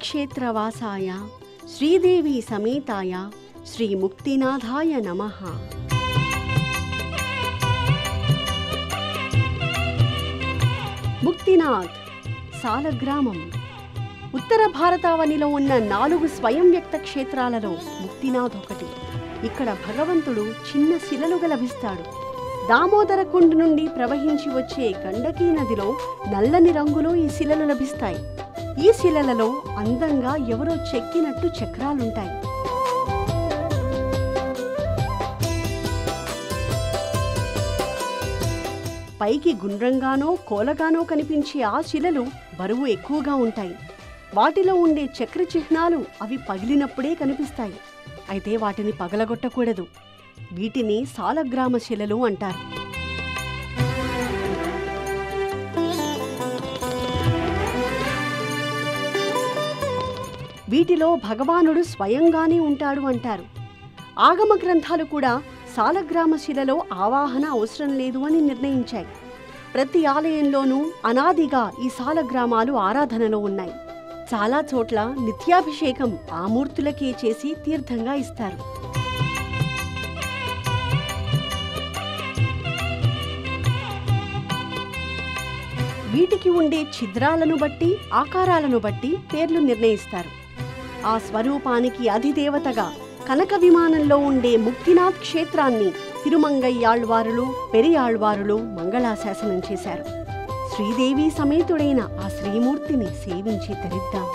శ్రీక్షేత్రవాసాయ శ్రీదేవి సమేతాయ శ్రీ ముక్తినాథాయ నమః. ముక్తినాథ్ సాలగ్రామం ఉత్తర భారతావనిలో ఉన్న 4 స్వయం వ్యక్త క్షేత్రాలలో ముక్తినాథ్ ఒకటి. ఇక్కడ భగవంతుడు చిన్న శిలలుగా లభిస్తాడు. దామోదర కుండ్ నుండి ప్రవహించి వచ్చే గండకీ నదిలో నల్లని రంగులో ఈ శిలలు లభిస్తాయి. ఈ శిలలలో అందంగా ఎవరో చెక్కినట్టు చక్రాలుంటాయి. పైకి గుండ్రంగానో కోలగానో కనిపించే ఆ శిలలు బరువు ఎక్కువగా ఉంటాయి. వాటిలో ఉండే చక్ర చిహ్నాలు అవి పగిలినప్పుడే కనిపిస్తాయి. అయితే వాటిని పగలగొట్టకూడదు. వీటిని సాలగ్రామ శిలలు అంటారు. వీటిలో భగవానుడు స్వయంగానే ఉంటాడు అంటారు. ఆగమ గ్రంథాలు కూడా సాలగ్రామ శిలలో ఆవాహన అవసరం లేదు అని నిర్ణయించాయి. ప్రతి ఆలయంలోనూ అనాదిగా ఈ సాలగ్రామాలు ఆరాధనలో ఉన్నాయి. చాలా చోట్ల నిత్యాభిషేకం ఆ మూర్తులకే చేసి తీర్థంగా ఇస్తారు. వీటికి ఉండే ఛిద్రాలను బట్టి ఆకారాలను బట్టి పేర్లు నిర్ణయిస్తారు. ఆ స్వరూపానికి అధిదేవతగా కనక విమానంలో ఉండే ముక్తినాథ్ క్షేత్రాన్ని తిరుమంగయ్యాళ్వారులు పెరియాళ్వారులు మంగళాశాసనం చేశారు. శ్రీదేవి సమేతుడైన ఆ శ్రీమూర్తిని సేవించి తరిద్దాం.